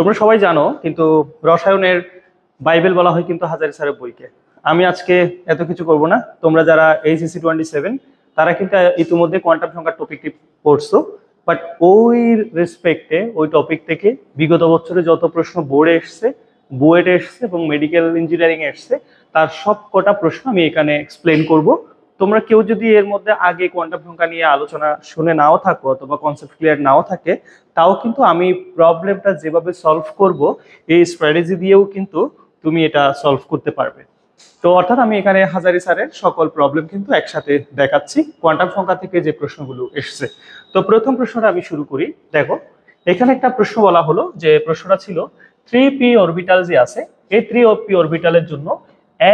তোমরা সবাই জানো কিন্তু রসায়নের বাইবেল বলা হয় কিন্তু হাজারি স্যারের বইকে। আমি আজকে এত কিছু করব না। তোমরা যারা এইচএসসি 27 তারা কিন্তু ইতিমধ্যে কোয়ান্টাম সংখ্যার টপিকটি পড়ছো, বাট ওই রেসপেক্টে ওই টপিক থেকে বিগত বছরে যত প্রশ্ন বোর্ডে এসছে, বুয়েটে এসছে এবং মেডিকেল ইঞ্জিনিয়ারিং এসছে, তার সব কটা প্রশ্ন আমি এখানে এক্সপ্লেন করব। তোমরা কেউ যদি এর মধ্যে আগে কোয়ান্টাম সংখ্যা নিয়ে আলোচনা শুনে নাও থাকো অথবা কনসেপ্ট ক্লিয়ার নাও থাকে, তাও কিন্তু আমি প্রবলেমটা যেভাবে সলভ করব এই স্ট্র্যাটেজি দিয়েও কিন্তু তুমি এটা সলভ করতে পারবে। তো অর্থাৎ আমি এখানে হাজারি স্যারের সকল প্রবলেম কিন্তু একসাথে দেখাচ্ছি কোয়ান্টাম সংখ্যা থেকে যে প্রশ্নগুলো এসছে। তো প্রথম প্রশ্নটা আমি শুরু করি। দেখো, এখানে একটা প্রশ্ন বলা হলো, যে প্রশ্নটা ছিল 3p অরবিটাল যে আছে, এই 3p অরবিটালের জন্য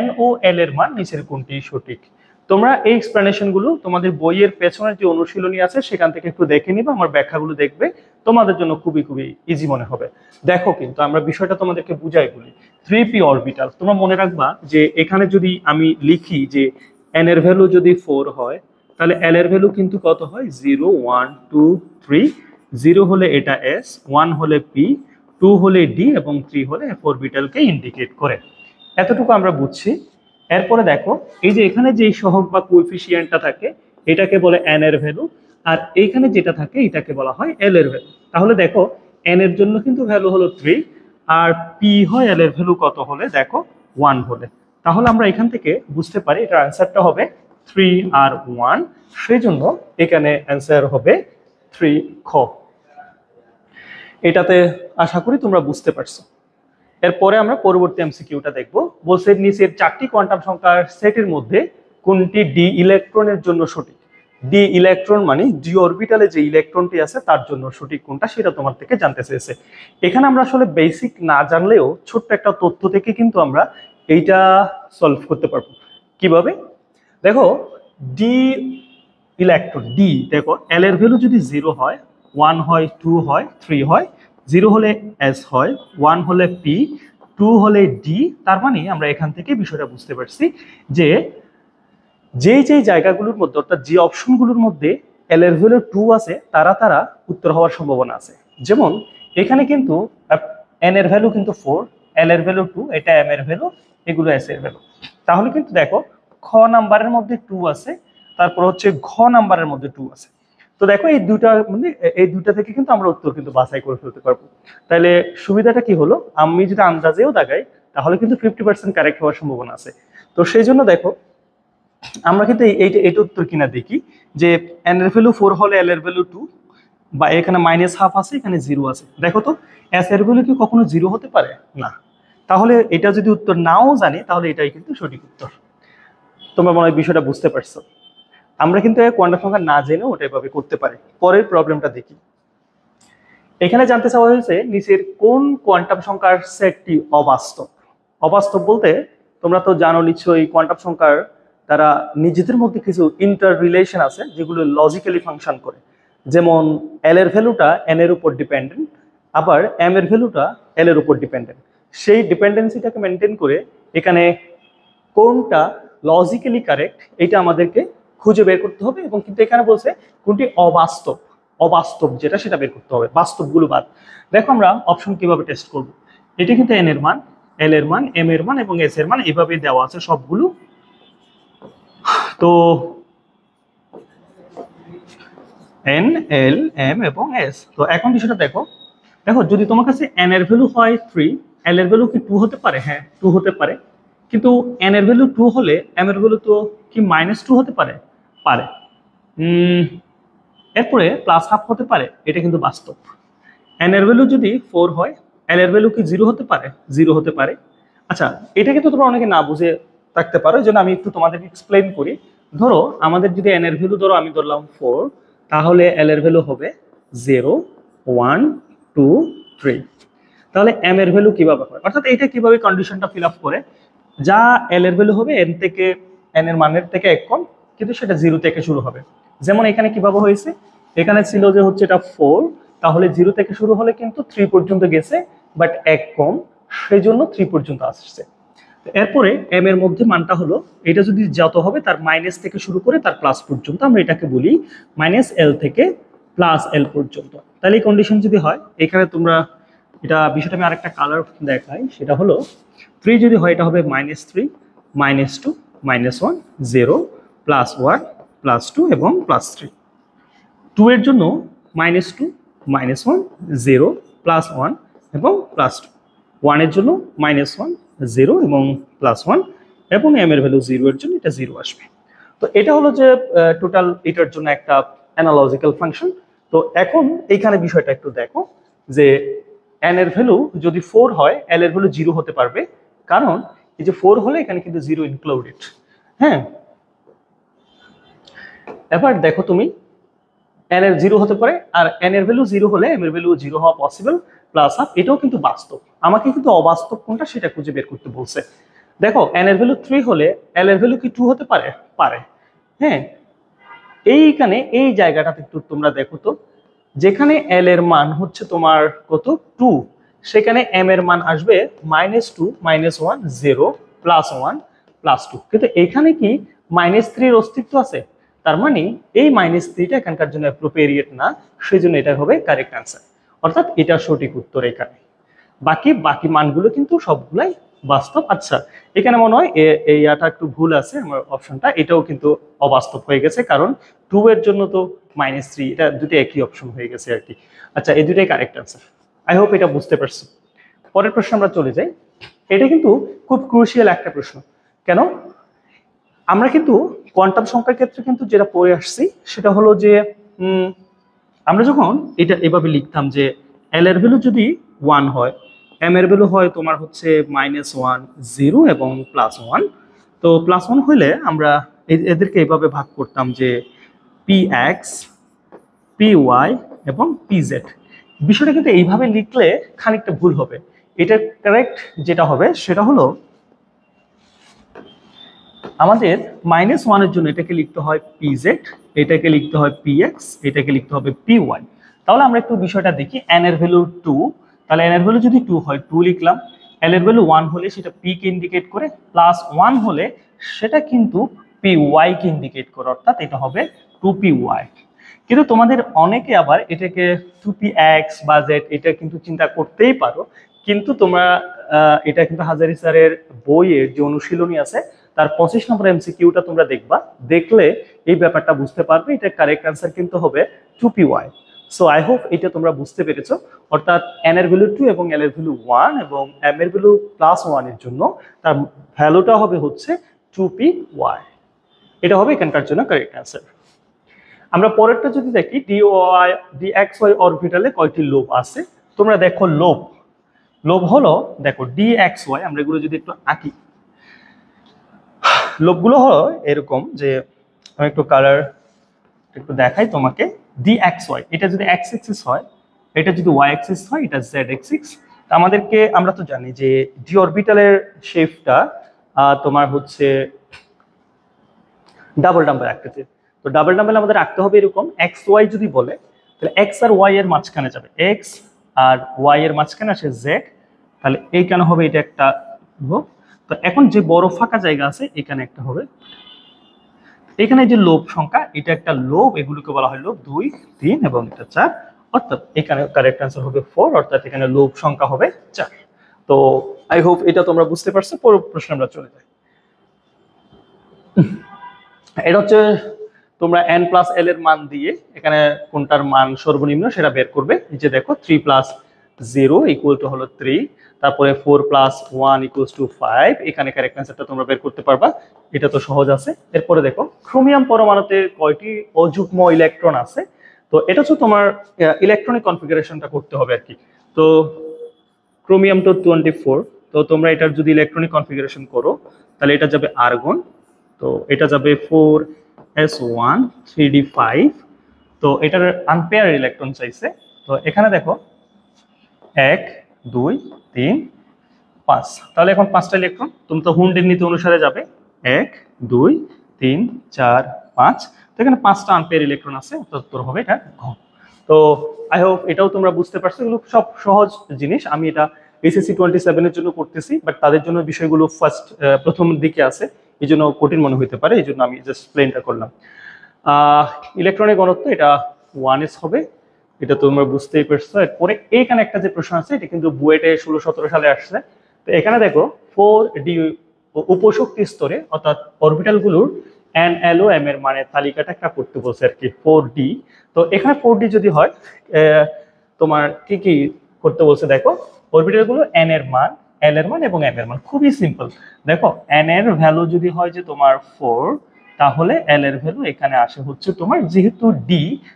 n ও l এর মান নিচের কোনটি সঠিক। তোমরা এই এক্সপ্লেনেশন গুলো তোমাদের বইয়ের পেছনের যে অনুশীলনী আছে সেখান থেকে একটু দেখে নিবে, আমার ব্যাখ্যাগুলো দেখবে, তোমাদের জন্য খুবই খুবই ইজি মনে হবে। দেখো, কিন্তু আমরা বিষয়টা তোমাদেরকে বুঝাই বলি। 3p অরবিটাল তোমরা মনে রাখবা যে এখানে যদি আমি লিখি যে n এর ভ্যালু যদি 4 হয়, তাহলে l এর ভ্যালু কিন্তু কত হয়? 0 1 2 3। 0 হলে এটা s, 1 হলে p, 2 হলে d এবং 3 হলে f অরবিটালকে ইন্ডিকেট করে। এতটুকু আমরা বুঝছি। এরপরে দেখো, এই যে এখানে যে সহগ বা কোএফিসিয়েন্টটা থাকে এটাকে বলে n এর ভ্যালু, আর এইখানে যেটা থাকে এটাকে বলা হয় l এর ভ্যালু। তাহলে দেখো, n এর জন্য কিন্তু ভ্যালু হলো 3, আর p হয় l এর ভ্যালু কত হলে? দেখো 1 হলে। তাহলে আমরা এখান থেকে বুঝতে পারি এটার অ্যান্সারটা হবে 3 আর 1, সেই জন্য এখানে অ্যান্সার হবে 3 খ। এটাতে আশা করি তোমরা বুঝতে পারছো। এরপরে আমরা পরবর্তী এমসিকিউটা দেখব। বলছে নিচের 4টি কোয়ান্টাম সংখ্যার সেটের মধ্যে কোনটি ডি ইলেকট্রনের জন্য সঠিক। ডি ইলেকট্রন মানে ডি অরবিটালে যে ইলেকট্রনটি আছে তার জন্য সঠিক কোনটা সেটা তোমার থেকে জানতে চেয়েছে। এখানে আমরা আসলে বেসিক না জানলেও ছোট্ট একটা তথ্য থেকে কিন্তু আমরা এইটা সলভ করতে পারবো। কিভাবে? দেখো, ডি ইলেকট্রন ডি, দেখো এল এর ভ্যালু যদি 0 হয়, 1 হয়, 2 হয়, 3 হয়, 0 হলে এস হয়, 1 হলে পি, 2 হলে ডি। তার মানে আমরা এখান থেকে বিষয়টা বুঝতে পারছি যে যেই জায়গাগুলোর মধ্যে অর্থাৎ যে অপশনগুলোর মধ্যে এল এর ভ্যালু 2 আছে তারা তারা উত্তর হওয়ার সম্ভাবনা আছে। যেমন এখানে কিন্তু এন এর ভ্যালু কিন্তু 4, এল এর ভ্যালু 2, এটা এম এর ভ্যালু, এগুলো এস এর ভ্যালু। তাহলে কিন্তু দেখো খ নাম্বারের মধ্যে 2 আছে, তারপর হচ্ছে ঘ নাম্বারের মধ্যে 2 আছে। তো দেখো এই দুইটা মানে এই দুইটা থেকে কিন্তু আমরা উত্তর কিন্তু বাছাই করে ফেলতে পারবো। তাহলে সুবিধাটা কি হলো, আমি যদি আন্দাজেও দাগাই তাহলে কিন্তু 50% কারেক্ট হওয়ার সম্ভাবনা আছে। তো সেই জন্য দেখো আমরা কিন্তু এইটা উত্তর কিনা দেখি যে এন এর ভ্যালু 4 হলে এল এর ভ্যালু 2, বা এখানে -½ আছে, এখানে 0 আছে। দেখো তো এস এর ভ্যালু কি কখনো 0 হতে পারে না। তাহলে এটা যদি উত্তর নাও জানি তাহলে এটাই কিন্তু সঠিক উত্তর। তোমরা মনে হয় বিষয়টা বুঝতে পারছো। আমরা কিন্তু কোয়ান্টাম সংখ্যা না জেনেও ওটা এভাবে করতে পারি। পরের প্রবলেমটা দেখি। এখানে জানতে চাওয়া হয়েছে নিচের কোন কোয়ান্টাম সংখ্যার সেটটি অবাস্তব। অবাস্তব বলতে তোমরা তো জানো নিশ্চয়ই কোয়ান্টাম সংখ্যার তারা নিজেদের মধ্যে কিছু ইন্টার রিলেশন আছে যেগুলো লজিক্যালি ফাংশন করে। যেমন এল এর ভ্যালুটা এন এর উপর ডিপেন্ডেন্ট, আবার এম এর ভ্যালুটা এল এর উপর ডিপেন্ডেন্ট। সেই ডিপেন্ডেন্সিটাকে মেনটেন করে এখানে কোনটা লজিক্যালি কারেক্ট এটা আমাদেরকে খুঁজে বের করতে হবে, এবং কিন্তু এখানে বলছে কোনটি অবাস্তব। অবাস্তব যেটা সেটা বের করতে হবে, বাস্তবগুলো বাদ। দেখো আমরা অপশন কিভাবে টেস্ট করব। এটা কিন্তু এন এর মান, এল এর মান, এম এর মান এবং এস এর মান এভাবে দেওয়া আছে সবগুলো। তো এন, এল, এম এবং এস। তো এখন বিষয়টা দেখো, দেখো যদি তোমার কাছে এন এর ভ্যালু হয় 3, এল এর ভ্যালু কি 2 হতে পারে? হ্যাঁ 2 হতে পারে। কিন্তু এন এর ভ্যালু 2 হলে এম এর ভ্যালু তো কি -2 হতে পারে? পারে। এরপরে +½ হতে পারে, এটা কিন্তু বাস্তব। এন এর ভ্যালু যদি 4 হয়, এল এর ভ্যালু কি 0 হতে পারে? 0 হতে পারে। আচ্ছা, এটা কিন্তু তোমরা অনেকে না বুঝে থাকতে পারো, এই জন্য আমি একটু তোমাদেরকে এক্সপ্লেন করি। ধরো আমাদের যদি এন এর ভ্যালু ধরো আমি ধরলাম 4, তাহলে এল এর ভ্যালু হবে 0 1 2 3। তাহলে এম এর ভ্যালু কিভাবে হয়, অর্থাৎ এইটা কিভাবে কন্ডিশনটা ফিল আপ করে, যা এল এর ভ্যালু হবে এন থেকে, এন এর মানের থেকে 1 কম, কিন্তু সেটা 0 থেকে শুরু হবে। যেমন এখানে কিভাবে হয়েছে, এখানে ছিল যে হচ্ছে এটা 4, তাহলে 0 থেকে শুরু হলে কিন্তু 3 পর্যন্ত গেছে, বাট 1 কম, সেই জন্য 3 পর্যন্ত আসছে। এরপরে এম এর মধ্যে মানটা হলো এটা যদি যত হবে তার মাইনাস থেকে শুরু করে তার প্লাস পর্যন্ত, আমরা এটাকে বলি -L থেকে +L পর্যন্ত। তাহলে এই কন্ডিশন যদি হয়, এখানে তোমরা এটা বিষয়টা আমি আরেকটা কালার দেখাই, সেটা হলো 3 যদি হয় এটা হবে -3, -2, -1, 0, +1, +2 এবং +3। 2 এর জন্য -2, -1, 0, +1 এবং +2। 1 এর জন্য -1, 0 এবং +1 এবং m এর ভ্যালু 0 এর জন্য এটা 0 আসবে। তো এটা হলো যে টোটাল এটার জন্য একটা অ্যানালজিক্যাল ফাংশন। তো এখন এইখানে বিষয়টা একটু দেখো যে n এর ভ্যালু যদি 4 হয় l এর ভ্যালু 0 হতে পারবে, কারণ এই যে 4 হলে এখানে কিন্তু 0 ইনক্লুডেড। হ্যাঁ, এবার দেখো তুমি n এর 0 হতে পারে, আর n এর ভ্যালু 0 হলে m এর ভ্যালু 0 হওয়া পসিবল, প্লাস হাফ, এটাও কিন্তু বাস্তব। আমাকে কিন্তু অবাস্তব কোনটা সেটা খুঁজে বের করতে বলছে। দেখো n এর ভ্যালু 3 হলে l এর ভ্যালু কি 2 হতে পারে? পারে। হ্যাঁ, এইখানে এই জায়গাটাতে একটু তোমরা দেখো তো, যেখানে l এর মান হচ্ছে তোমার কত 2, সেখানে m এর মান আসবে -2, -1, 0, +1, +2। কিন্তু এখানে কি -3 এর অস্তিত্ব আছে? তার মানে এই -3টা এখানকার জন্য অ্যাপ্রোপ্রিয়েট না, সেই জন্য এটা হবে কারেক্ট অ্যান্সার। অর্থাৎ এটা সঠিক উত্তর এখানে। বাকি বাকি মানগুলো কিন্তু সবগুলাই বাস্তব। আচ্ছা, এখানে মনে হয় এই আটা একটু ভুল আছে, আমার অপশনটা এটাও কিন্তু অবাস্তব হয়ে গেছে, কারণ 2 এর জন্য তো -3, এটা দুটো একই অপশন হয়ে গেছে আর কি। আচ্ছা, এই দুটাই কারেক্ট অ্যান্সার। আই হোপ এটা বুঝতে পারছো। পরের প্রশ্ন আমরা চলে যাই। এটা কিন্তু খুব ক্রুশিয়াল একটা প্রশ্ন। কেন? আমরা কিন্তু কোয়ান্টাম সংখ্যার ক্ষেত্রে কিন্তু যেটা পড়ে আসছি সেটা হলো যে আমরা যখন এটা এভাবে লিখতাম যে l এর ভ্যালু যদি 1 হয়, m এর ভ্যালু হয় তোমার হচ্ছে -1, 0 এবং +1। তো +1 হলে আমরা এদেরকে এভাবে ভাগ করতাম যে px, py এবং pz। বিষয়টা কিন্তু এইভাবে লিখলে খানিকটা ভুল হবে। এটা কারেক্ট যেটা হবে সেটা হলো আমাদের -1 এর জন্য এটাকে লিখতে হয় pz, এটাকে লিখতে হয় px, এটাকে লিখতে হবে py। তাহলে আমরা একটু বিষয়টা দেখি। n এর ভ্যালু 2, তাহলে n এর ভ্যালু যদি 2 হয় 2 লিখলাম। l এর ভ্যালু 1 হলে সেটা p কে ইন্ডিকেট করে, +1 হলে সেটা কিন্তু py কে ইন্ডিকেট করে, অর্থাৎ এটা হবে 2py। কিন্তু তোমাদের অনেকে আবার এটাকে 2px বা z এটা কিন্তু চিন্তা করতেই পারো, কিন্তু তোমরা এটা কিন্তু হাজারী স্যারের বইয়ের যে অনুশীলনী আছে তার 25 নম্বর এমসিকিউটা তোমরা দেখবা, দেখলে এই ব্যাপারটা বুঝতে পারবে। এটা কারেক্ট অ্যান্সার কিন্তু হবে 2py। সো আই হোপ এটা তোমরা বুঝতে পেরেছো। অর্থাৎ n এর ভ্যালু 2 এবং l এর ভ্যালু 1 এবং m এর ভ্যালু +1 এর জন্য তার ভ্যালুটা হবে হচ্ছে 2py। এটা হবে এখানকার জন্য কারেক্ট অ্যান্সার। আমরা পরেরটা যদি দেখি, dxy অরবিটালে কয়টি লোব আছে? তোমরা দেখো লোব, লোব হলো দেখো dxy, আমরা এগুলো যদি একটু আঁকি, লোবগুলো হলো এরকম যে আমি একটু কালার একটু দেখাই তোমাকে। dxy এটা যদি x অ্যাক্সিস হয়, এটা যদি y অ্যাক্সিস হয়, এটা z অ্যাক্সিস। আমাদেরকে আমরা তো জানি যে ডি অরবিটালের শেপটা তোমার হচ্ছে ডাবল ডাম্বেল আকৃতির। তো ডাবল ডাম্বেল আমাদের রাখতে হবে এরকম, এক্স ওয়াই যদি বলে তাহলে এক্স আর ওয়াই এর মাঝখানে যাবে এক্স, আর ওয়াই এর মাঝখানে আসে জেড। তাহলে এই কেন হবে এটা একটা। তো এখন যে বড় ফাঁকা জায়গা আছে এখানে একটা হবে, এখানে যে লোব সংখ্যা এটা একটা লোব, এগুলোকে বলা হয় লোব 2, 3 এবং এটা 4। অর্থাৎ এখানে কারেক্ট অ্যান্সার হবে 4, অর্থাৎ এখানে লোব সংখ্যা হবে 4। তো আই হোপ এটা তোমরা বুঝতে পারছো। পরের প্রশ্নে আমরা চলে যাই। এটা হচ্ছে তোমরা n প্লাস l এর মান দিয়ে এখানে কোনটার মান সর্বনিম্ন সেটা বের করবে। এই যে দেখো 3 প্লাস 0 ইকুয়াল টু হলো 3, তারপরে 4 প্লাস 1 ইকুয়ালস টু 5। এখানে কারেক্ট অ্যান্সারটা তোমরা বের করতে পারবা, এটা তো সহজ আছে। এরপরে দেখো ক্রোমিয়াম পরমাণুতে কয়টি অযুগ্ম ইলেকট্রন আছে? তো এটা হচ্ছে তোমার ইলেকট্রনিক কনফিগারেশনটা করতে হবে আর কি। তো ক্রোমিয়াম তো 24, তো তোমরা এটার যদি ইলেকট্রনিক কনফিগারেশন করো তাহলে এটা যাবে আর্গন, তো এটা যাবে 4s1 3d5। তো এটার আনপেয়ার ইলেকট্রন চাইছে। তো এখানে দেখো 1 2 3 5, তাহলে এখন 5টা ইলেকট্রন। তুমি তো হুন্ডের নীতি অনুসারে যাবে 1 2 3 4 5। তো এখানে 5টা আনপেয়ার ইলেকট্রন আছে, তো উত্তর হবে এটা ঘ। তো আই হোপ এটাও তোমরা বুঝতে পারছো। এগুলো সব সহজ জিনিস, আমি এটা এসএসসি 27 এর জন্য করতেছি, বাট তাদের জন্য বিষয়গুলো প্রথম দিকে আছে, এই জন্য কঠিন মনে হতে পারে, এই জন্য আমি জাস্ট প্লেনটা করলাম। ইলেকট্রনের ঘনত্ব এটা 1s হবে। এটা তোমরা বুঝতেই পারছো। এরপরে এইখানে একটা যে প্রশ্ন আছে, এটা কিন্তু বুয়েটে 16-17 সালে আসছে। তো এখানে দেখো 4D উপশক্তি স্তরে অর্থাৎ অরবিটাল গুলোর NLOM এর মানে তালিকাটা একটা করতে বলছে আর কি, 4D। তো এখানে 4D যদি হয় তোমার কি কি করতে বলছে দেখো, অরবিটাল গুলো n এর মান, l এর মান এবং m এর মান। খুবই সিম্পল। দেখো n এর ভ্যালু যদি হয় যে তোমার 4, তাহলে l এর ভ্যালু এখানে আসে হচ্ছে তোমার, যেহেতু d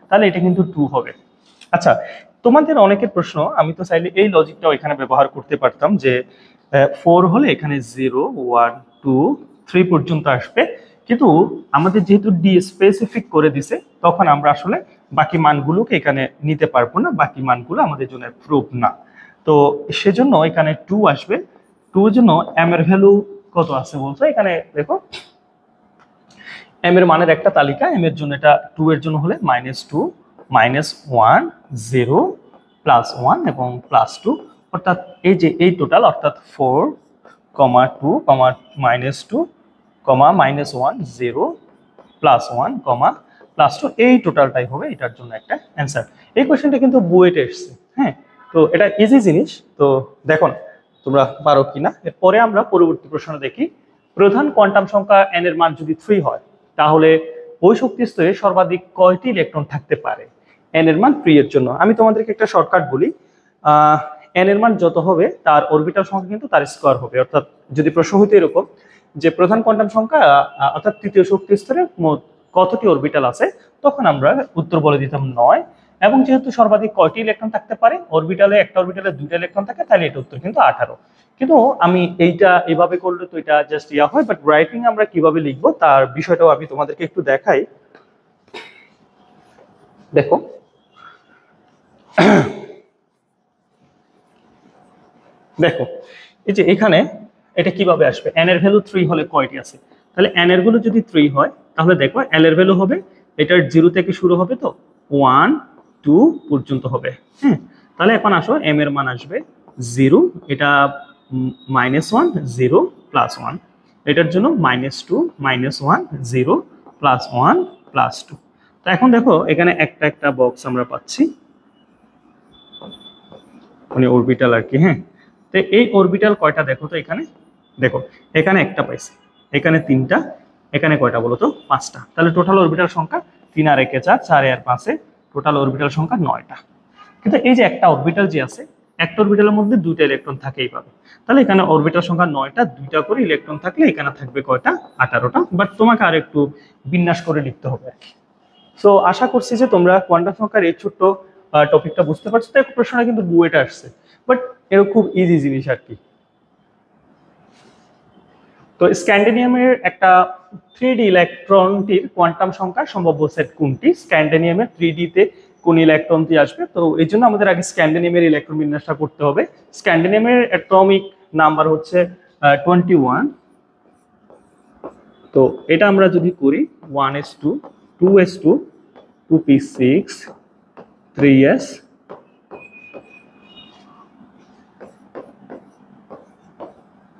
তাহলে এটা কিন্তু 2 হবে। আচ্ছা, তোমাদের অনেকের প্রশ্ন, আমি তো চাইলে এই লজিকটাও এখানে ব্যবহার করতে পারতাম যে 4 হলে এখানে 0 1 2 3 পর্যন্ত আসবে, কিন্তু আমাদের যেহেতু ডি স্পেসিফিক করে দিছে, তখন আমরা আসলে বাকি মানগুলোকে এখানে নিতে পারবো না, বাকি মানগুলো আমাদের জন্য প্রুফ না। তো সেজন্য এখানে 2 আসবে। 2 এর জন্য এম এর ভ্যালু কত আছে বলছো, এখানে দেখো এম এর মানের একটা তালিকা, এম এর জন্য এটা 2 এর জন্য হলে -2 -1 0 +1 এবং +2, অর্থাৎ এই যে এই টোটাল, অর্থাৎ 4, 2, -2, -1 0 +1, +2, এই টোটালটাই হবে এটার জন্য একটা অ্যান্সার। এই কোশ্চেনটা কিন্তু বুয়েটে এসেছে। হ্যাঁ, তো এটা ইজি জিনিস, তো দেখো না তোমরা পারো কিনা। এরপরে আমরা পরবর্তী প্রশ্ন দেখি। প্রধান কোয়ান্টাম সংখ্যা n এর মান যদি 3 হয়, তাহলে ওই শক্তি স্তরে সর্বাধিক কয়টি ইলেকট্রন থাকতে পারে n এর মান 3 এর জন্য? আমি তোমাদেরকে একটা শর্টকাট বলি, n এর মান যত হবে তার অরবিটাল সংখ্যা কিন্তু তার স্কোয়ার হবে। অর্থাৎ যদি প্রশ্ন হইতো এরকম যে প্রধান কোয়ান্টাম সংখ্যা অর্থাৎ তৃতীয় শক্তি স্তরে মোট কতটি অরবিটাল আছে, তখন আমরা উত্তর বলে দিতাম 9। এবং যেহেতু সর্বাধিক কয়টি ইলেকট্রন থাকতে পারে, অরবিটালে একটা অরবিটালে 2টা ইলেকট্রন থাকে, তাহলে এটা উত্তর কিন্তু 18। কিন্তু আমি এইটা এভাবে করলে তো এটা জাস্ট ইয়া হয়, বাট রাইটিং আমরা কিভাবে লিখবো তার বিষয়টাও আমি তোমাদেরকে একটু দেখাই। দেখো দেখো এই যে এখানে এটা কিভাবে আসবে, n এর ভ্যালু 3 হলে কয়টি আছে, তাহলে n এর ভ্যালু যদি 3 হয়, তাহলে দেখো l এর ভ্যালু হবে, এটার 0 থেকে শুরু হবে, তো 1 2 পর্যন্ত হবে। হ্যাঁ, তাহলে এখন আসো m এর মান আসবে 0, এটা -1 0 +1, এটার জন্য -2 -1 0 +1 +2। তো এখন দেখো এখানে একটা একটা বক্স আমরা পাচ্ছি, মানে অরবিটাল আর কি। হ্যাঁ, তো এই অরবিটাল কয়টা দেখো তো, এখানে দেখো এখানে একটা পাইছি, এখানে 3টা, এখানে কয়টা বলো তো, 5টা। তাহলে টোটাল অরবিটাল সংখ্যা 3 আর 1 4, 4 আর 5, টোটাল অরবিটাল সংখ্যা 9টা। কিন্তু এই যে একটা অরবিটাল যে আছে, একটা অরবিটালের মধ্যে 2টা ইলেকট্রন থাকেই পাবে, তাহলে এখানে অরবিটাল সংখ্যা 9টা, 2টা করে ইলেকট্রন থাকলে এখানে থাকবে কয়টা, 18টা। বাট তোমাকে আর একটু বিন্যাস করে লিখতে হবে আর কি। সো আশা করছি যে তোমরা কোয়ান্টাম সংখ্যার এই ছোট্ট টপিকটা বুঝতে পারছো। তো প্রশ্নটা কিন্তু বুয়েটে আসছে, বাট এর খুব ইজি জিনিস আর কি। তো স্ক্যান্ডিনিয়ামের একটা 3D ইলেকট্রনটির কোয়ান্টাম সংখ্যা সম্ভাব্য সেট কোনটি? স্ক্যান্ডিনিয়ামের 3D তে কোন ইলেকট্রনটি আসবে? তো এই জন্য আমাদের আগে স্ক্যান্ডিনিয়ামের ইলেকট্রন বিন্যাসটা করতে হবে। স্ক্যান্ডিনিয়ামের অ্যাটমিক নাম্বার হচ্ছে 21। তো এটা আমরা যদি করি 1s2 2s2 2p6 3s,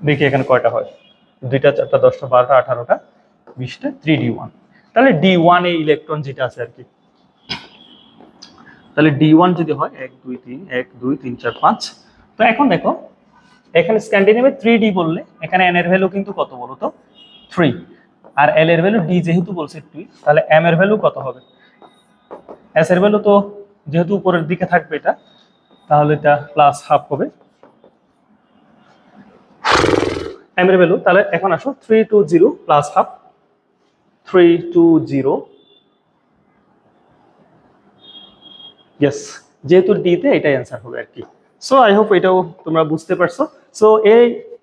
দেখি এখানে কয়টা হয়, 2টা 4টা 10টা 12টা 18টা 20টা 3d1। তাহলে d1 এই ইলেকট্রন যেটা আছে আর কি, তাহলে d1 যদি হয় 1 2 3 1 2 3 4 5। তো এখন দেখো এখানে স্ক্যান্ডিনেভিয়ার 3d বললে এখানে n এর ভ্যালু কিন্তু কত বলো তো, 3, আর l এর ভ্যালু d যেহেতু বলছে 2, তাহলে m এর ভ্যালু কত হবে, s এর ভ্যালু তো যেহেতু উপরের দিকে থাকবে এটা, তাহলে এটা +½ হবে m এর ভ্যালু। তাহলে এখন আসো 320 +½ 320, ইয়েস, যেহেতু ডি তে এটাই অ্যান্সার হবে আর কি। সো আই হোপ এটাও তোমরা বুঝতে পারছো। সো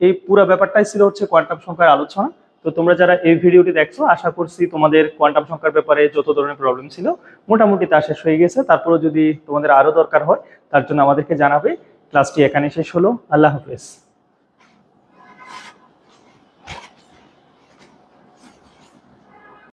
এই পুরো ব্যাপারটাই ছিল হচ্ছে কোয়ান্টাম সংখ্যার আলোচনা। তো তোমরা যারা এই ভিডিওটি দেখছো, আশা করছি তোমাদের কোয়ান্টাম সংখ্যার ব্যাপারে যত ধরনের প্রবলেম ছিল মোটামুটি তা শেষ হয়ে গেছে। তারপরেও যদি তোমাদের আরো দরকার হয়, তার জন্য আমাদেরকে জানাবে। ক্লাসটি এখানে শেষ হলো। আল্লাহ হাফেজ।